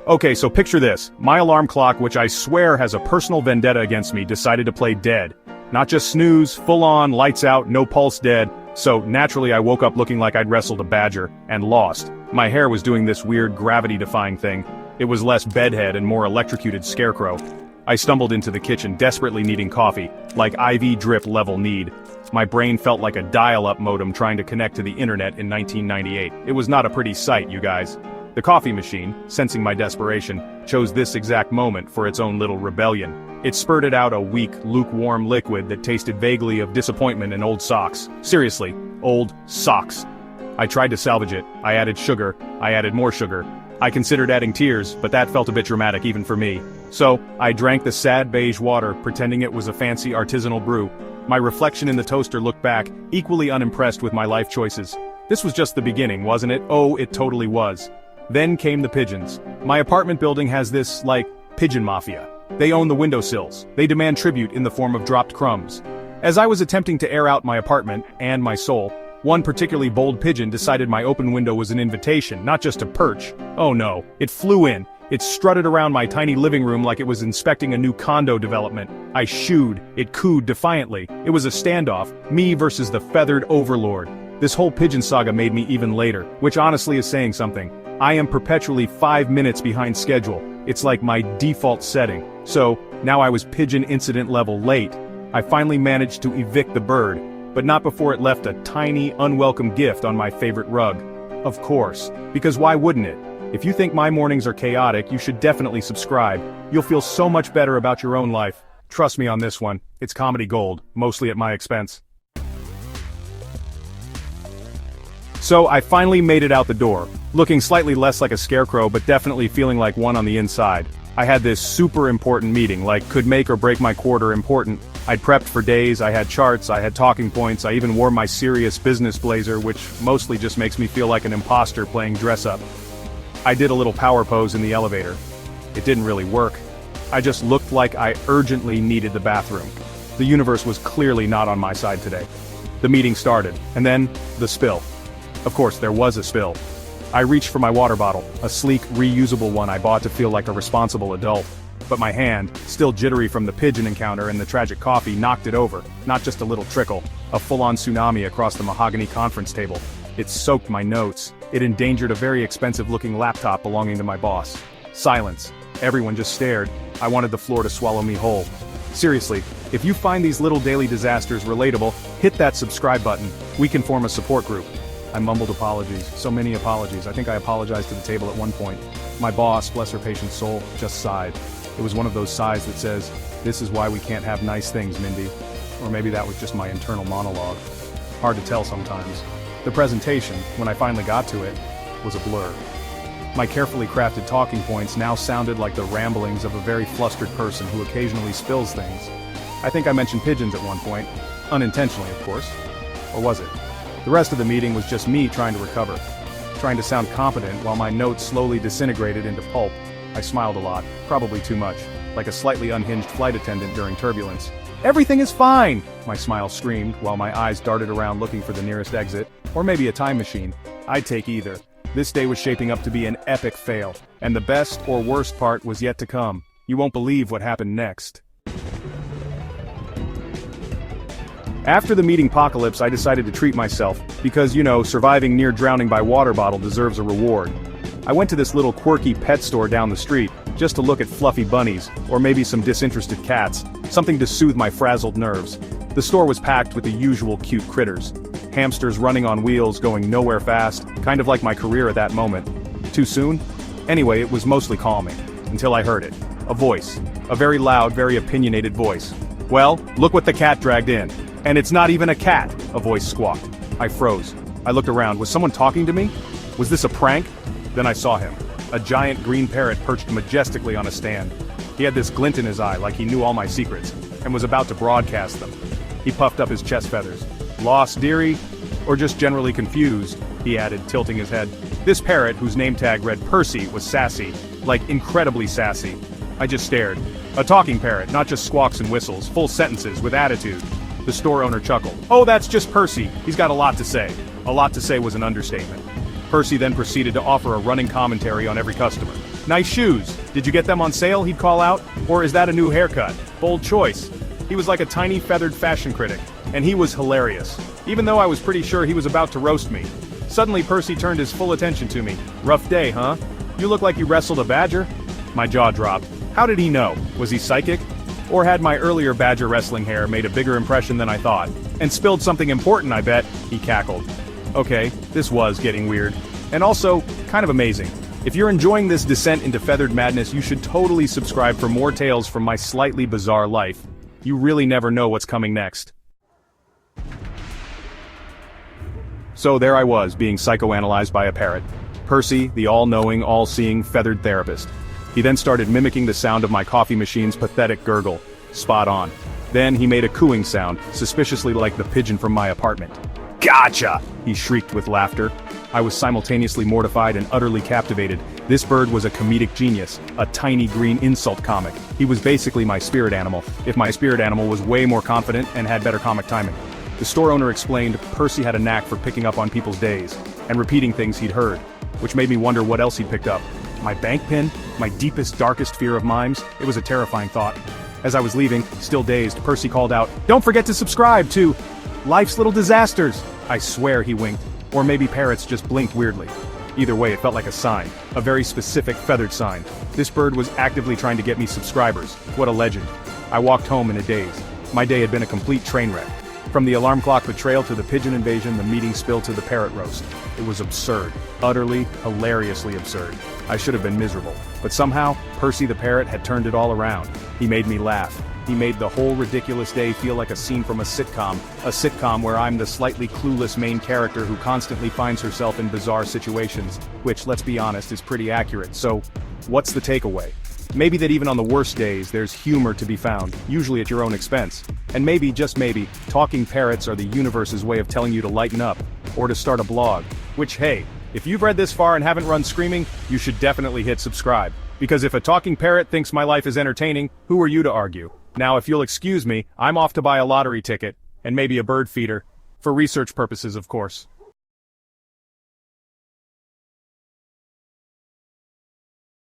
Okay, so picture this. My alarm clock, which I swear has a personal vendetta against me, decided to play dead. Not just snooze, full on, lights out, no pulse dead. So, naturally I woke up looking like I'd wrestled a badger, and lost. My hair was doing this weird gravity-defying thing. It was less bedhead and more electrocuted scarecrow. I stumbled into the kitchen desperately needing coffee, like IV drip level need. My brain felt like a dial-up modem trying to connect to the internet in 1998. It was not a pretty sight, you guys. The coffee machine, sensing my desperation, chose this exact moment for its own little rebellion. It spurted out a weak, lukewarm liquid that tasted vaguely of disappointment and old socks. Seriously, old socks. I tried to salvage it. I added sugar. I added more sugar. I considered adding tears, but that felt a bit dramatic even for me. So, I drank the sad beige water, pretending it was a fancy artisanal brew. My reflection in the toaster looked back, equally unimpressed with my life choices. This was just the beginning, wasn't it? Oh, it totally was. Then came the pigeons. My apartment building has this, pigeon mafia. They own the windowsills. They demand tribute in the form of dropped crumbs. As I was attempting to air out my apartment, and my soul, one particularly bold pigeon decided my open window was an invitation, not just a perch. Oh no, it flew in. It strutted around my tiny living room like it was inspecting a new condo development. I shooed. It cooed defiantly. It was a standoff, me versus the feathered overlord. This whole pigeon saga made me even later, which honestly is saying something. I am perpetually 5 minutes behind schedule. It's like my default setting. So, now I was pigeon incident level late. I finally managed to evict the bird, but not before it left a tiny, unwelcome gift on my favorite rug. Of course, because why wouldn't it? If you think my mornings are chaotic, you should definitely subscribe. You'll feel so much better about your own life. Trust me on this one, it's comedy gold, mostly at my expense. So I finally made it out the door, looking slightly less like a scarecrow but definitely feeling like one on the inside. I had this super important meeting, could make or break my quarter important. I'd prepped for days, I had charts, I had talking points, I even wore my serious business blazer, which mostly just makes me feel like an imposter playing dress-up. I did a little power pose in the elevator. It didn't really work. I just looked like I urgently needed the bathroom. The universe was clearly not on my side today. The meeting started, and then, the spill. Of course, there was a spill. I reached for my water bottle, a sleek, reusable one I bought to feel like a responsible adult. But my hand, still jittery from the pigeon encounter and the tragic coffee, knocked it over. Not just a little trickle, a full-on tsunami across the mahogany conference table. It soaked my notes. It endangered a very expensive-looking laptop belonging to my boss. Silence. Everyone just stared. I wanted the floor to swallow me whole. Seriously, if you find these little daily disasters relatable, hit that subscribe button. We can form a support group. I mumbled apologies, so many apologies. I think I apologized to the table at one point. My boss, bless her patient soul, just sighed. It was one of those sighs that says, "This is why we can't have nice things, Mindy." Or maybe that was just my internal monologue. Hard to tell sometimes. The presentation, when I finally got to it, was a blur. My carefully crafted talking points now sounded like the ramblings of a very flustered person who occasionally spills things. I think I mentioned pigeons at one point. Unintentionally, of course. Or was it? The rest of the meeting was just me trying to recover. Trying to sound competent while my notes slowly disintegrated into pulp. I smiled a lot, probably too much, like a slightly unhinged flight attendant during turbulence. "Everything is fine!" my smile screamed while my eyes darted around looking for the nearest exit. Or maybe a time machine. I'd take either. This day was shaping up to be an epic fail, and the best or worst part was yet to come. You won't believe what happened next. After the meeting apocalypse, I decided to treat myself, because, surviving near drowning by water bottle deserves a reward. I went to this little quirky pet store down the street, just to look at fluffy bunnies, or maybe some disinterested cats, something to soothe my frazzled nerves. The store was packed with the usual cute critters. Hamsters running on wheels going nowhere fast, kind of like my career at that moment. Too soon? Anyway, it was mostly calming, until I heard it. A voice. A very loud, very opinionated voice. "Well, look what the cat dragged in. And it's not even a cat," a voice squawked. I froze. I looked around. Was someone talking to me? Was this a prank? Then I saw him. A giant green parrot perched majestically on a stand. He had this glint in his eye like he knew all my secrets, and was about to broadcast them. He puffed up his chest feathers. "Lost, dearie? Or just generally confused?" he added, tilting his head. This parrot, whose name tag read Percy, was sassy. Incredibly sassy. I just stared. A talking parrot, not just squawks and whistles, full sentences, with attitude. The store owner chuckled. "Oh, that's just Percy. He's got a lot to say." A lot to say was an understatement. Percy then proceeded to offer a running commentary on every customer. "Nice shoes. Did you get them on sale?" he'd call out. "Or is that a new haircut? Bold choice." He was like a tiny feathered fashion critic, and he was hilarious, even though I was pretty sure he was about to roast me. Suddenly Percy turned his full attention to me. "Rough day, huh? You look like you wrestled a badger?" My jaw dropped. How did he know? Was he psychic? Or had my earlier badger wrestling hair made a bigger impression than I thought? "And spilled something important, I bet," he cackled. Okay, this was getting weird. And also, kind of amazing. If you're enjoying this descent into feathered madness, you should totally subscribe for more tales from my slightly bizarre life. You really never know what's coming next. So there I was, being psychoanalyzed by a parrot. Percy, the all-knowing, all-seeing, feathered therapist. He then started mimicking the sound of my coffee machine's pathetic gurgle. Spot on. Then he made a cooing sound, suspiciously like the pigeon from my apartment. "Gotcha!" he shrieked with laughter. I was simultaneously mortified and utterly captivated. This bird was a comedic genius, a tiny green insult comic. He was basically my spirit animal, if my spirit animal was way more confident and had better comic timing. The store owner explained Percy had a knack for picking up on people's days, and repeating things he'd heard, which made me wonder what else he'd picked up. My bank pin? My deepest, darkest fear of mimes? It was a terrifying thought. As I was leaving, still dazed, Percy called out, "Don't forget to subscribe to Life's Little Disasters." I swear he winked, or maybe parrots just blinked weirdly. Either way, it felt like a sign, a very specific feathered sign. This bird was actively trying to get me subscribers. What a legend. I walked home in a daze. My day had been a complete train wreck. From the alarm clock betrayal to the pigeon invasion, the meeting spilled to the parrot roast. It was absurd. Utterly, hilariously absurd. I should have been miserable. But somehow, Percy the parrot had turned it all around. He made me laugh. He made the whole ridiculous day feel like a scene from a sitcom where I'm the slightly clueless main character who constantly finds herself in bizarre situations, which, let's be honest, is pretty accurate. So, what's the takeaway? Maybe that even on the worst days, there's humor to be found, usually at your own expense. And maybe, just maybe, talking parrots are the universe's way of telling you to lighten up, or to start a blog. Which, hey, if you've read this far and haven't run screaming, you should definitely hit subscribe. Because if a talking parrot thinks my life is entertaining, who are you to argue? Now if you'll excuse me, I'm off to buy a lottery ticket, and maybe a bird feeder. For research purposes, of course.